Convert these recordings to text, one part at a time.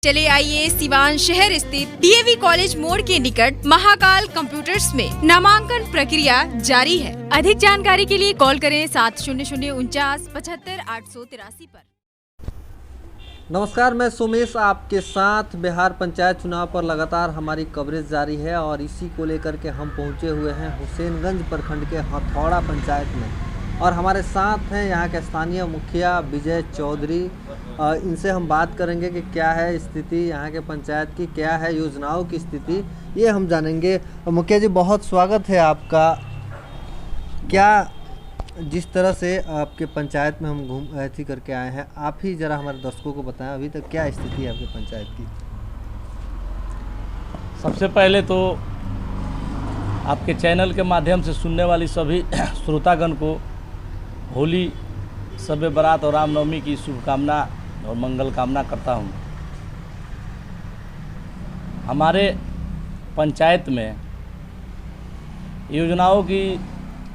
चले आइए सिवान शहर स्थित डीएवी कॉलेज मोड़ के निकट महाकाल कंप्यूटर्स में नामांकन प्रक्रिया जारी है। अधिक जानकारी के लिए कॉल करें 7009475883 पर। नमस्कार, मैं सोमेश आपके साथ। बिहार पंचायत चुनाव पर लगातार हमारी कवरेज जारी है और इसी को लेकर के हम पहुंचे हुए हैं हुसैनगंज प्रखंड के हथौड़ा पंचायत में और हमारे साथ हैं यहाँ के स्थानीय मुखिया विजय चौधरी। इनसे हम बात करेंगे कि क्या है स्थिति यहाँ के पंचायत की, क्या है योजनाओं की स्थिति, ये हम जानेंगे। मुखिया जी, बहुत स्वागत है आपका। क्या जिस तरह से आपके पंचायत में हम घूम ऐसी करके आए हैं, आप ही ज़रा हमारे दर्शकों को बताएं अभी तक क्या स्थिति है आपके पंचायत की। सबसे पहले तो आपके चैनल के माध्यम से सुनने वाली सभी श्रोतागण को होली, शब बारात और रामनवमी की शुभकामना और मंगल कामना करता हूँ। हमारे पंचायत में योजनाओं की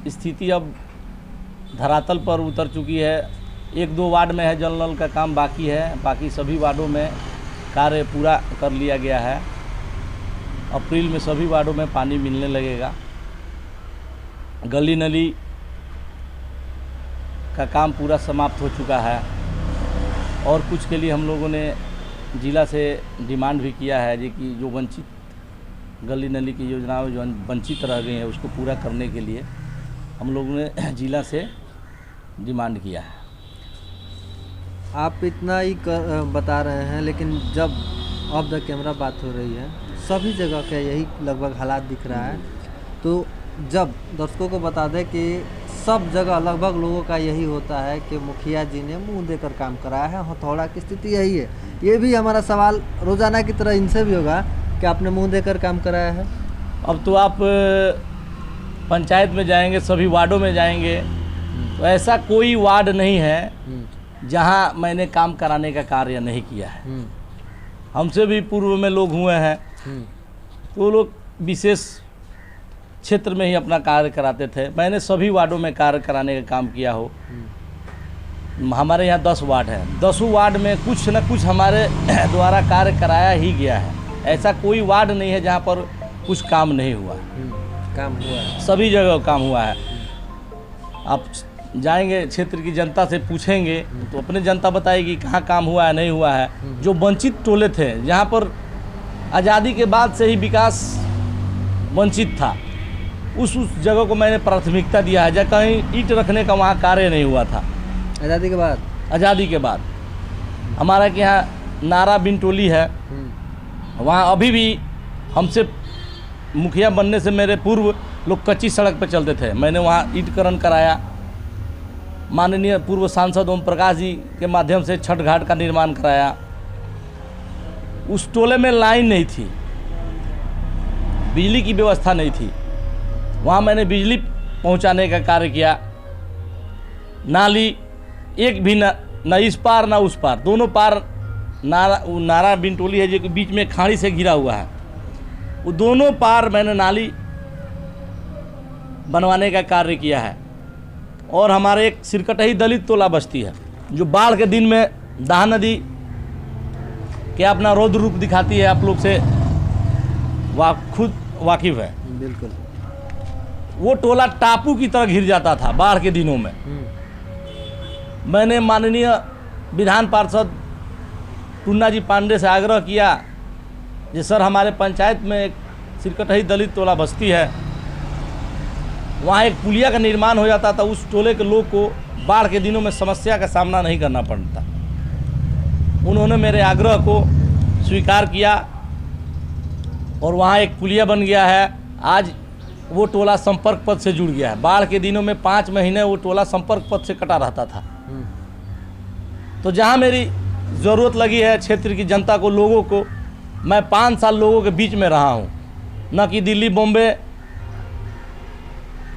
स्थिति अब धरातल पर उतर चुकी है। 1-2 वार्ड में है जल नल का काम बाकी है, बाकी सभी वार्डों में कार्य पूरा कर लिया गया है। अप्रैल में सभी वार्डों में पानी मिलने लगेगा। गली नली का काम पूरा समाप्त हो चुका है और कुछ के लिए हम लोगों ने जिला से डिमांड भी किया है कि जो वंचित गली नली की योजनाएं जो वंचित रह गई हैं उसको पूरा करने के लिए हम लोगों ने जिला से डिमांड किया है। आप इतना ही बता रहे हैं, लेकिन जब ऑफ द कैमरा बात हो रही है सभी जगह का यही लगभग हालात दिख रहा है। तो जब दर्शकों को बता दें कि सब जगह लगभग लोगों का यही होता है कि मुखिया जी ने मुंह देकर काम कराया है, हथौड़ा की स्थिति यही है। ये भी हमारा सवाल रोजाना की तरह इनसे भी होगा कि आपने मुंह देकर काम कराया है। अब तो आप पंचायत में जाएंगे, सभी वार्डों में जाएंगे तो ऐसा कोई वार्ड नहीं है जहां मैंने काम कराने का कार्य नहीं किया है। हमसे भी पूर्व में लोग हुए हैं तो वो लोग विशेष क्षेत्र में ही अपना कार्य कराते थे। मैंने सभी वार्डों में कार्य कराने का काम किया हो। हमारे यहाँ 10 वार्ड हैं, 10 वार्ड में कुछ न कुछ हमारे द्वारा कार्य कराया ही गया है। ऐसा कोई वार्ड नहीं है जहाँ पर कुछ काम नहीं हुआ। काम हुआ है, सभी जगह काम हुआ है। आप जाएंगे क्षेत्र की जनता से पूछेंगे तो अपने जनता बताएगी कहाँ काम हुआ है नहीं हुआ है। जो वंचित टोले थे जहाँ पर आज़ादी के बाद से ही विकास वंचित था, उस जगह को मैंने प्राथमिकता दिया है। जहाँ कहीं ईंट रखने का वहाँ कार्य नहीं हुआ था आज़ादी के बाद। आज़ादी के बाद हमारा के यहाँ नारा बिन टोली है, वहाँ अभी भी हमसे मुखिया बनने से मेरे पूर्व लोग कच्ची सड़क पर चलते थे। मैंने वहाँ ईंटकरण कराया। माननीय पूर्व सांसद ओम प्रकाश जी के माध्यम से छठ घाट का निर्माण कराया। उस टोले में लाइन नहीं थी, बिजली की व्यवस्था नहीं थी, वहाँ मैंने बिजली पहुँचाने का कार्य किया। नाली एक भी न इस पार ना उस पार, दोनों पार नारा बिन टोली है जो बीच में खाड़ी से घिरा हुआ है, वो दोनों पार मैंने नाली बनवाने का कार्य किया है। और हमारे एक सिरकटही दलित टोला बस्ती है जो बाढ़ के दिन में दाह नदी के अपना रौद्र रूप दिखाती है, आप लोग से खुद वाकिफ है। बिल्कुल। वो टोला टापू की तरह घिर जाता था बाढ़ के दिनों में। मैंने माननीय विधान पार्षद टुन्ना जी पांडे से आग्रह किया कि सर हमारे पंचायत में एक सिरकटही दलित टोला बस्ती है, वहाँ एक पुलिया का निर्माण हो जाता था, उस टोले के लोग को बाढ़ के दिनों में समस्या का सामना नहीं करना पड़ता। उन्होंने मेरे आग्रह को स्वीकार किया और वहाँ एक पुलिया बन गया है। आज वो टोला संपर्क पथ से जुड़ गया है। बाढ़ के दिनों में 5 महीने वो टोला संपर्क पथ से कटा रहता था। तो जहाँ मेरी ज़रूरत लगी है क्षेत्र की जनता को, लोगों को, मैं 5 साल लोगों के बीच में रहा हूँ। न कि दिल्ली बॉम्बे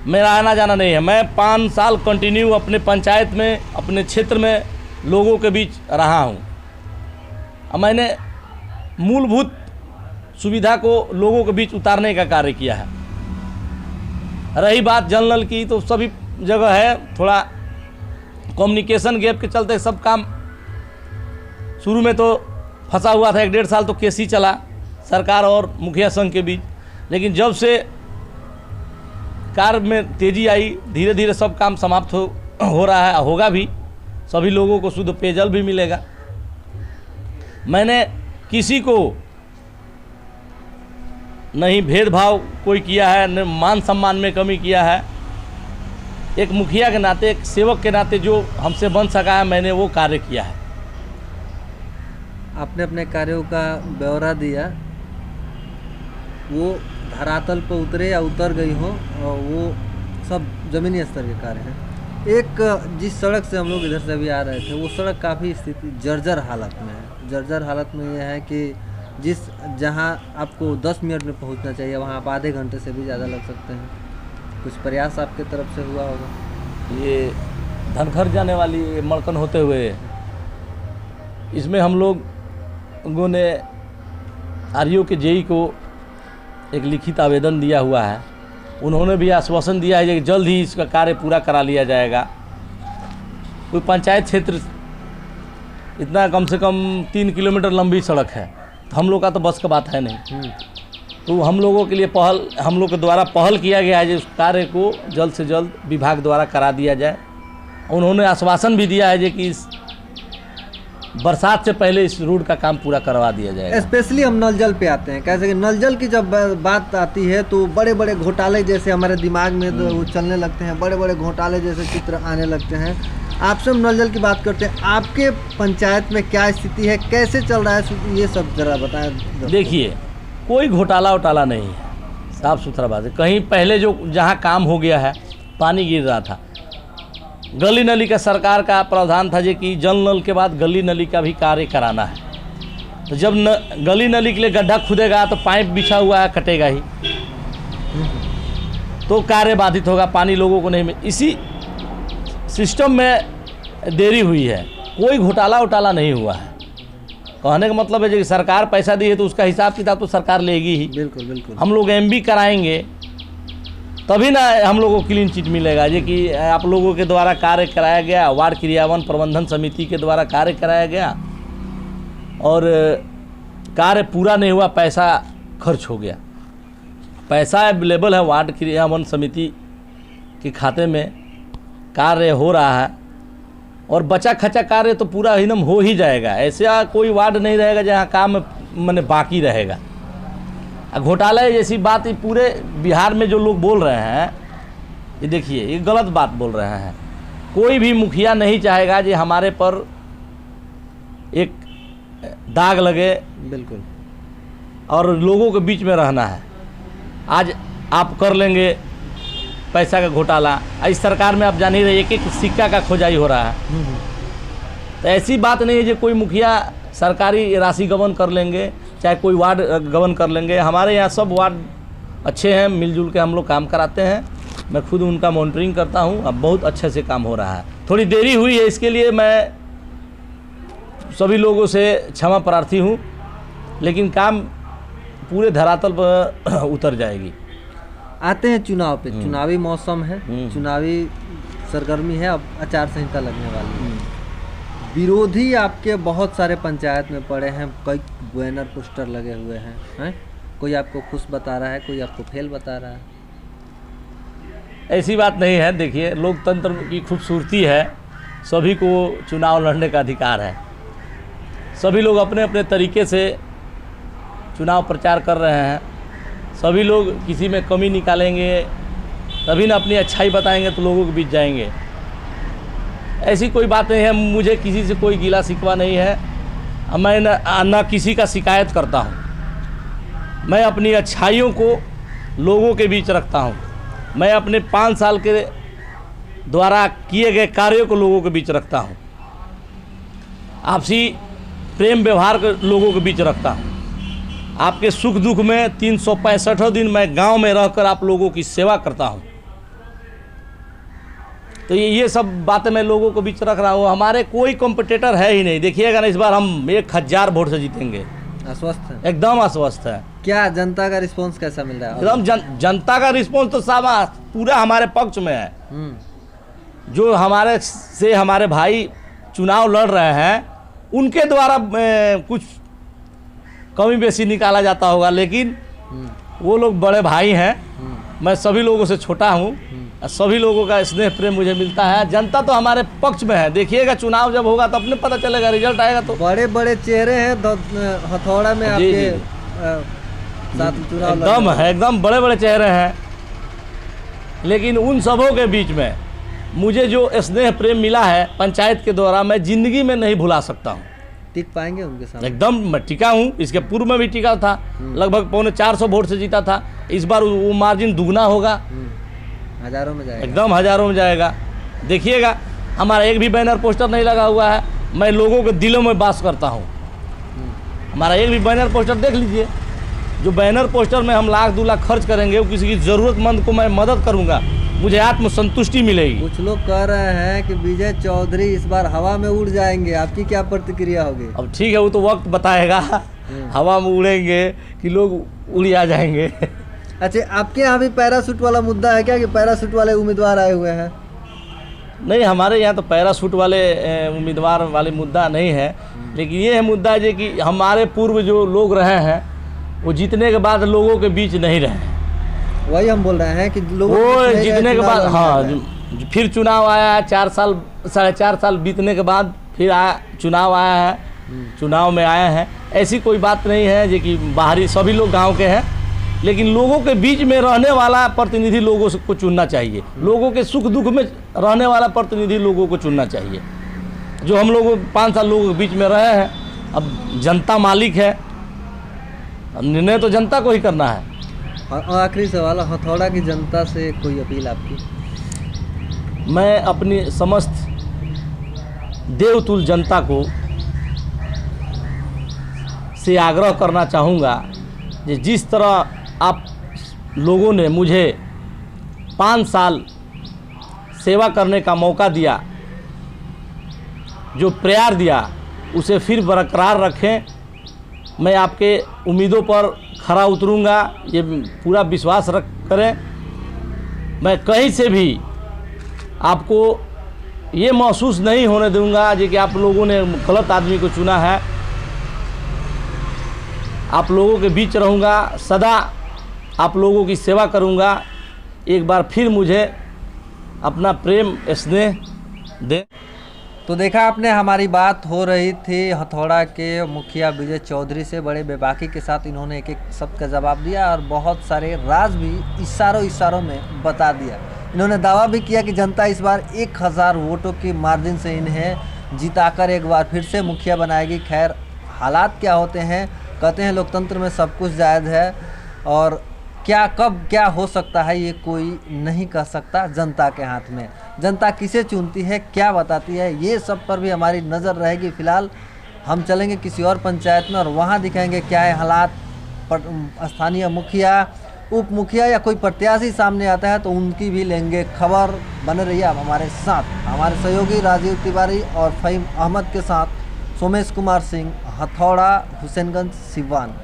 मेरा आना जाना नहीं है। मैं 5 साल कंटिन्यू अपने पंचायत में, अपने क्षेत्र में लोगों के बीच रहा हूँ। मैंने मूलभूत सुविधा को लोगों के बीच उतारने का कार्य किया है। रही बात जल नल की, तो सभी जगह है, थोड़ा कम्युनिकेशन गैप के चलते सब काम शुरू में तो फंसा हुआ था। 1-1.5 साल तो केस ही चला सरकार और मुखिया संघ के बीच, लेकिन जब से कार्य में तेजी आई, धीरे धीरे सब काम समाप्त हो रहा है, होगा भी। सभी लोगों को शुद्ध पेयजल भी मिलेगा। मैंने किसी को नहीं भेदभाव कोई किया है, न मान सम्मान में कमी किया है। एक मुखिया के नाते, एक सेवक के नाते जो हमसे बन सका है, मैंने वो कार्य किया है। आपने अपने कार्यों का ब्यौरा दिया, वो धरातल पर उतरे या उतर गई हो, और वो सब ज़मीनी स्तर के कार्य हैं। एक जिस सड़क से हम लोग इधर से अभी आ रहे थे, वो सड़क काफ़ी स्थिति जर्जर हालत में है। जर्जर हालत में यह है कि जहां आपको 10 मिनट में पहुंचना चाहिए, वहां आप आधे घंटे से भी ज़्यादा लग सकते हैं। कुछ प्रयास आपके तरफ से हुआ होगा? ये धनखर जाने वाली मड़कन होते हुए, इसमें हम लोगों ने आरईओ के जेई को एक लिखित आवेदन दिया हुआ है। उन्होंने भी आश्वासन दिया है कि जल्द ही इसका कार्य पूरा करा लिया जाएगा। कोई पंचायत क्षेत्र इतना कम से कम 3 किलोमीटर लंबी सड़क है, तो हम लोग का तो बस का बात है नहीं। तो हम लोगों के लिए हम लोग के द्वारा पहल किया गया है कि उस कार्य को जल्द से जल्द विभाग द्वारा करा दिया जाए। उन्होंने आश्वासन भी दिया है कि इस बरसात से पहले इस रोड का काम पूरा करवा दिया जाएगा। स्पेशली हम नल जल पे आते हैं। कैसे कि नल जल की जब बात आती है तो बड़े बड़े घोटाले जैसे हमारे दिमाग में वो चलने लगते हैं, बड़े बड़े घोटाले जैसे चित्र आने लगते हैं। आपसे हम नल जल की बात करते हैं, आपके पंचायत में क्या स्थिति है, कैसे चल रहा है, ये सब जरा बताएं। देखिए, कोई घोटाला वोटाला नहीं है, साफ़ सुथरा बात है। कहीं पहले जहाँ काम हो गया है, पानी गिर रहा था, गली नली का सरकार का प्रावधान था कि जल नल के बाद गली नली का भी कार्य कराना है। तो जब गली नली के लिए गड्ढा खुदेगा तो पाइप बिछा हुआ है, कटेगा ही, तो कार्य बाधित होगा, पानी लोगों को नहीं मिल। इसी सिस्टम में देरी हुई है, कोई घोटाला वोटाला नहीं हुआ है। कहने का मतलब है कि सरकार पैसा दी है तो उसका हिसाब किताब तो सरकार लेगी ही। बिल्कुल बिल्कुल। हम लोग एमबी कराएंगे तभी ना हम लोगों को क्लीन चिट मिलेगा। ये कि आप लोगों के द्वारा कार्य कराया गया, वार्ड क्रियान्वयन प्रबंधन समिति के द्वारा कार्य कराया गया और कार्य पूरा नहीं हुआ, पैसा खर्च हो गया। पैसा अवेलेबल है वार्ड क्रियान्वयन समिति के खाते में, कार्य हो रहा है और बचा खचा कार्य तो पूरा एकदम हो ही जाएगा। ऐसा कोई वार्ड नहीं रहेगा जहाँ काम माने बाकी रहेगा। घोटाले जैसी बात ये पूरे बिहार में जो लोग बोल रहे हैं, ये देखिए, ये गलत बात बोल रहे हैं। कोई भी मुखिया नहीं चाहेगा कि हमारे पर एक दाग लगे, बिल्कुल, और लोगों के बीच में रहना है। आज आप कर लेंगे पैसा का घोटाला, इस सरकार में आप जान ही रहे, एक एक सिक्का का खोजाई हो रहा है। तो ऐसी बात नहीं है कि कोई मुखिया सरकारी राशि गबन कर लेंगे, चाहे कोई वार्ड गबन कर लेंगे। हमारे यहाँ सब वार्ड अच्छे हैं, मिलजुल के हम लोग काम कराते हैं। मैं खुद उनका मॉनिटरिंग करता हूँ, अब बहुत अच्छे से काम हो रहा है। थोड़ी देरी हुई है, इसके लिए मैं सभी लोगों से क्षमा प्रार्थी हूँ, लेकिन काम पूरे धरातल पर उतर जाएगी। आते हैं चुनाव पे। चुनावी मौसम है, चुनावी सरगर्मी है, अब आचार संहिता लगने वाली है। विरोधी आपके बहुत सारे पंचायत में पड़े हैं, कई बैनर पोस्टर लगे हुए हैं। कोई आपको खुश बता रहा है, कोई आपको फेल बता रहा है। ऐसी बात नहीं है। देखिए, लोकतंत्र की खूबसूरती है, सभी को चुनाव लड़ने का अधिकार है। सभी लोग अपने अपने तरीके से चुनाव प्रचार कर रहे हैं। सभी लोग किसी में कमी निकालेंगे तभी ना अपनी अच्छाई बताएंगे तो लोगों के बीच जाएंगे। ऐसी कोई बात नहीं है, मुझे किसी से कोई गिला शिकवा नहीं है। मैं न किसी का शिकायत करता हूँ। मैं अपनी अच्छाइयों को लोगों के बीच रखता हूँ। मैं अपने 5 साल के द्वारा किए गए कार्यों को लोगों के बीच रखता हूँ। आपसी प्रेम व्यवहार को लोगों के बीच रखता हूँ। आपके सुख दुख में 365 दिन मैं गांव में रहकर आप लोगों की सेवा करता हूँ। तो ये सब बातें मैं लोगों को बीच रख रहा हूँ। हमारे कोई कॉम्पिटिटर है ही नहीं। देखिएगा ना, इस बार हम 1000 वोट से जीतेंगे। आश्वस्त है? एकदम आश्वस्त है। क्या जनता का रिस्पांस कैसा मिल रहा है? एकदम जनता का रिस्पांस तो साफ पूरा हमारे पक्ष में है। जो हमारे भाई चुनाव लड़ रहे हैं, उनके द्वारा कुछ कमी बेसी निकाला जाता होगा, लेकिन वो लोग बड़े भाई हैं, मैं सभी लोगों से छोटा हूँ, सभी लोगों का स्नेह प्रेम मुझे मिलता है। जनता तो हमारे पक्ष में है, देखिएगा चुनाव जब होगा तो अपने पता चलेगा, रिजल्ट आएगा तो। बड़े बड़े चेहरे हैं हथौड़ा में आपके साथ चुनाव एकदम है, एकदम बड़े बड़े चेहरे हैं, लेकिन उन सबों के बीच में मुझे जो स्नेह प्रेम मिला है पंचायत के द्वारा, मैं जिंदगी में नहीं भुला सकता हूँ। टिक पाएंगे उनके सामने? एकदम मैं टिका हूँ, इसके पूर्व में भी टिका था, लगभग 450 वोट से जीता था। इस बार वो मार्जिन दुगना होगा, हजारों में जाएगा, एकदम हजारों में जाएगा। देखिएगा हमारा एक भी बैनर पोस्टर नहीं लगा हुआ है, मैं लोगों के दिलों में वास करता हूँ। हमारा एक भी बैनर पोस्टर देख लीजिए, जो बैनर पोस्टर में हम 1-2 लाख खर्च करेंगे, वो किसी की ज़रूरतमंद को मैं मदद करूँगा, मुझे आत्मसंतुष्टि मिलेगी। कुछ लोग कह रहे हैं कि विजय चौधरी इस बार हवा में उड़ जाएंगे, आपकी क्या प्रतिक्रिया होगी? अब ठीक है, वो तो वक्त बताएगा, हवा में उड़ेंगे कि लोग उड़ आ जाएंगे। अच्छा, आपके यहाँ भी पैराशूट वाला मुद्दा है क्या, कि पैराशूट वाले उम्मीदवार आए हुए हैं? नहीं, हमारे यहाँ तो पैराशूट वाले उम्मीदवार वाले मुद्दा नहीं है, लेकिन ये है मुद्दा जो कि हमारे पूर्व जो लोग रहे हैं वो जीतने के बाद लोगों के बीच नहीं रहे। वही हम बोल रहे हैं कि लोगों वो जीतने के बाद, हाँ, फिर चुनाव आया है, 4 साल 4.5 साल बीतने के बाद फिर चुनाव आया है, चुनाव में आए हैं। ऐसी कोई बात नहीं है जो कि बाहरी, सभी लोग गांव के हैं, लेकिन लोगों के बीच में रहने वाला प्रतिनिधि लोगों को चुनना चाहिए। लोगों के सुख दुख में रहने वाला प्रतिनिधि लोगों को चुनना चाहिए। जो हम लोग 5 साल लोगों के बीच में रहे हैं, अब जनता मालिक है, निर्णय तो जनता को ही करना है। आखिरी सवाल, हथौड़ा की जनता से कोई अपील आपकी? मैं अपनी समस्त देवतुल जनता को से आग्रह करना चाहूँगा कि जिस तरह आप लोगों ने मुझे 5 साल सेवा करने का मौका दिया, जो प्यार दिया, उसे फिर बरकरार रखें। मैं आपके उम्मीदों पर खरा उतरूँगा, ये पूरा विश्वास रख करें। मैं कहीं से भी आपको ये महसूस नहीं होने दूंगा जी कि आप लोगों ने गलत आदमी को चुना है। आप लोगों के बीच रहूँगा, सदा आप लोगों की सेवा करूँगा। एक बार फिर मुझे अपना प्रेम स्नेह दें। तो देखा आपने, हमारी बात हो रही थी हथौड़ा के मुखिया विजय चौधरी से। बड़े बेबाकी के साथ इन्होंने एक एक शब्द का जवाब दिया और बहुत सारे राज भी इशारों में बता दिया। इन्होंने दावा भी किया कि जनता इस बार 1000 वोटों की मार्जिन से इन्हें जिताकर एक बार फिर से मुखिया बनाएगी। खैर, हालात क्या होते हैं, कहते हैं लोकतंत्र में सब कुछ जायज़ है, और क्या कब क्या हो सकता है ये कोई नहीं कह सकता। जनता के हाथ में, जनता किसे चुनती है, क्या बताती है, ये सब पर भी हमारी नज़र रहेगी। फ़िलहाल हम चलेंगे किसी और पंचायत में और वहाँ दिखाएंगे क्या है हालात। स्थानीय मुखिया, उप मुखिया या कोई प्रत्याशी सामने आता है तो उनकी भी लेंगे खबर। बने रहिए आप हमारे साथ। हमारे सहयोगी राजीव तिवारी और फ़हीम अहमद के साथ सोमेश कुमार सिंह, हथौड़ा, हुसैनगंज, सिवान।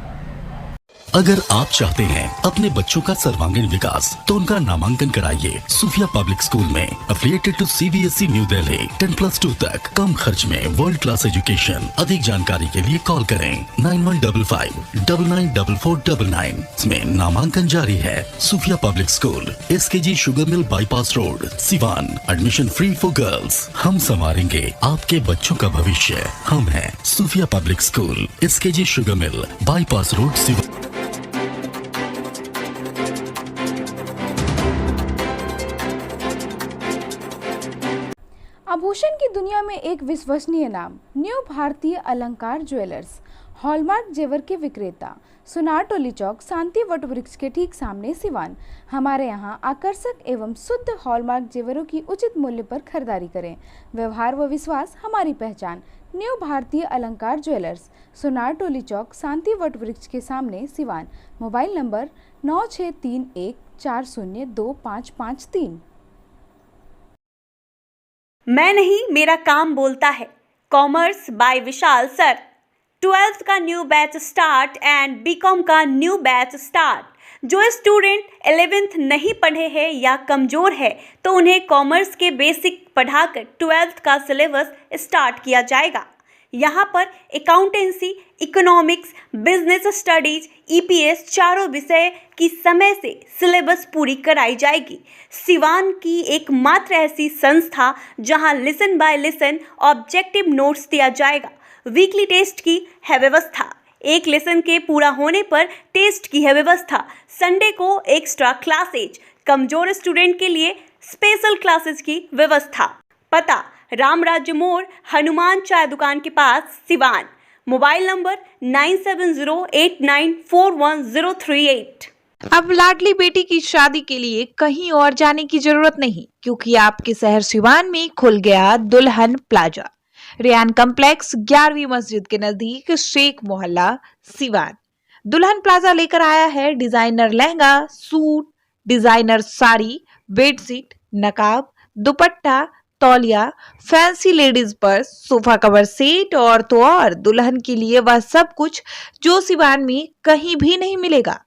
अगर आप चाहते हैं अपने बच्चों का सर्वांगीण विकास तो उनका नामांकन कराइए सूफिया पब्लिक स्कूल में, affiliated to CBSE new Delhi. 10+2 तक कम खर्च में वर्ल्ड क्लास एजुकेशन। अधिक जानकारी के लिए कॉल करें 9155994499। इसमें नामांकन जारी है। Sufia public school, SKG sugar mill bypass road, Siwan. Admission free for girls. हम संवारेंगे आपके बच्चों का भविष्य। हम हैं Sufia public school, SKG sugar mill bypass road, Siwan. आभूषण की दुनिया में एक विश्वसनीय नाम, न्यू भारतीय अलंकार ज्वेलर्स, हॉलमार्क जेवर के विक्रेता, सुनार टोली चौक, शांति वट वृक्ष के ठीक सामने, सिवान। हमारे यहाँ आकर्षक एवं शुद्ध हॉलमार्क जेवरों की उचित मूल्य पर खरीदारी करें। व्यवहार व विश्वास हमारी पहचान। न्यू भारतीय अलंकार ज्वेलर्स, सुनार टोली चौक, शांति वट वृक्ष के सामने, सिवान। Mobile number 9631402553। मैं नहीं, मेरा काम बोलता है। Commerce by Vishal sir. 12th का new batch start and BCom का न्यू बैच स्टार्ट। जो स्टूडेंट 11th नहीं पढ़े हैं या कमज़ोर है तो उन्हें कॉमर्स के बेसिक पढ़ाकर 12th का सिलेबस स्टार्ट किया जाएगा। यहाँ पर accountancy, economics, business studies, EPS चारों विषय की समय से सिलेबस पूरी कराई जाएगी। सिवान की एकमात्र ऐसी संस्था जहां lesson by lesson objective notes दिया जाएगा। वीकली टेस्ट की है व्यवस्था। एक लेसन के पूरा होने पर टेस्ट की है व्यवस्था। संडे को एक्स्ट्रा क्लासेज, कमजोर स्टूडेंट के लिए स्पेशल क्लासेस की व्यवस्था। पता रामराज्य मोड़, हनुमान चाय दुकान के पास, सिवान। Mobile number 9708941038। अब लाडली बेटी की शादी के लिए कहीं और जाने की जरूरत नहीं, क्योंकि आपके शहर सिवान में खुल गया दुल्हन प्लाजा। रेयान कॉम्प्लेक्स 11वीं मस्जिद के नजदीक, शेख मोहल्ला, सिवान। दुल्हन प्लाजा लेकर आया है designer lehenga, suit, designer sari, bedsheet, नकाब, दुपट्टा, तौलिया, fancy ladies purse, sofa cover set और तो और दुल्हन के लिए वह सब कुछ जो सिवान में कहीं भी नहीं मिलेगा।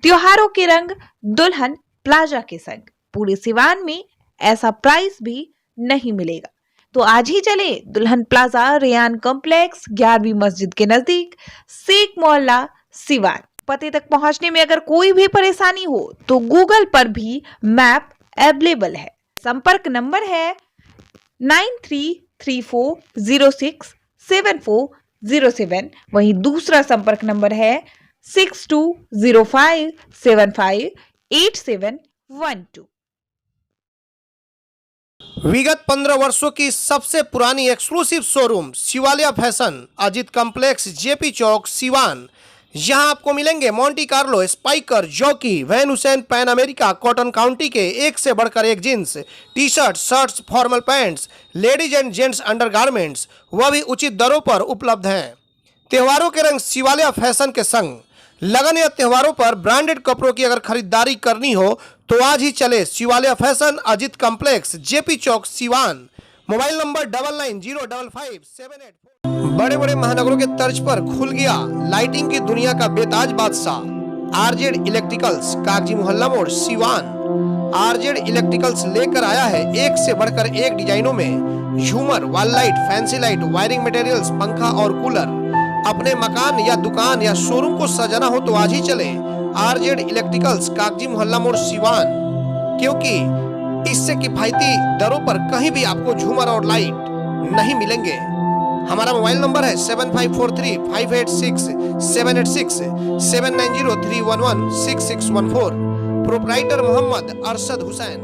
त्योहारों के रंग दुल्हन प्लाजा के संग। पूरे सिवान में ऐसा प्राइस भी नहीं मिलेगा। तो आज ही चले दुल्हन प्लाजा, रेयान कॉम्प्लेक्स 11वीं मस्जिद के नजदीक, शेख मोहल्ला, सिवान। पते तक पहुंचने में अगर कोई भी परेशानी हो तो गूगल पर भी मैप अवेलेबल है। संपर्क नंबर है 9334067407। वहीं दूसरा संपर्क नंबर है 6205758712। विगत 15 वर्षों की सबसे पुरानी exclusive showroom Shivalia fashion, Ajit complex, JP Chowk, Siwan. यहाँ आपको मिलेंगे Monte Carlo, Spykar, Jockey, Van Heusen, Pan America, Cotton County के एक से बढ़कर एक jeans, T shirt, shirts, formal pants, ladies and gents undergarments, वह भी उचित दरों पर उपलब्ध हैं। त्योहारों के रंग शिवालिया फैशन के संग। लगन या त्योहारों पर ब्रांडेड कपड़ों की अगर खरीदारी करनी हो तो आज ही चले Shivalia fashion, Ajit complex, JP Chowk, Siwan. Mobile number 99055784। बड़े बड़े महानगरों के तर्ज पर खुल गया लाइटिंग की दुनिया का बेताज बादशाह आरजेड इलेक्ट्रिकल्स, कागजी मोहल्ला मोड़, सिवान। आरजेड इलेक्ट्रिकल्स लेकर आया है एक से बढ़कर एक डिजाइनों में झूमर, wall light, fancy light, wiring materials, पंखा और कूलर। अपने मकान या दुकान या शोरूम को सजाना हो तो आज ही चले आरजेड इलेक्ट्रिकल्स, कागजी मोहल्ला मोड़, सिवान, क्योंकि इससे किफायती दरों पर कहीं भी आपको झूमर और लाइट नहीं मिलेंगे। हमारा मोबाइल नंबर है 7543586786, 7903116614। Proprietor Mohammad Arshad Hussain.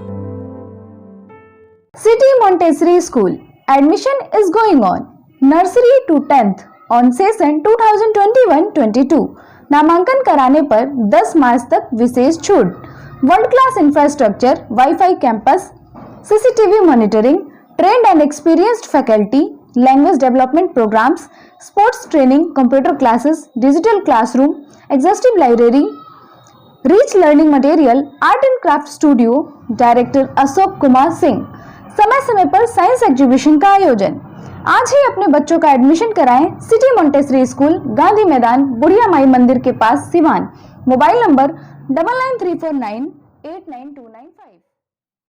City Montessori School admission is going on. Nursery to 10th on session 2021-22। नामांकन कराने पर 10 मार्च तक विशेष छूट। World class infrastructure, wifi campus, CCTV monitoring, trained and experienced faculty, language development programmes, sports training, computer classes, digital classroom, exhaustive library, rich learning material, art and craft studio. Director Ashok Kumar Singh. समय समय पर science exhibition का आयोजन। आज ही अपने बच्चों का admission कराएं सिटी मोंटेसरी स्कूल, गांधी मैदान, बुढ़िया माई मंदिर के पास, सिवान। Mobile number 9934989295।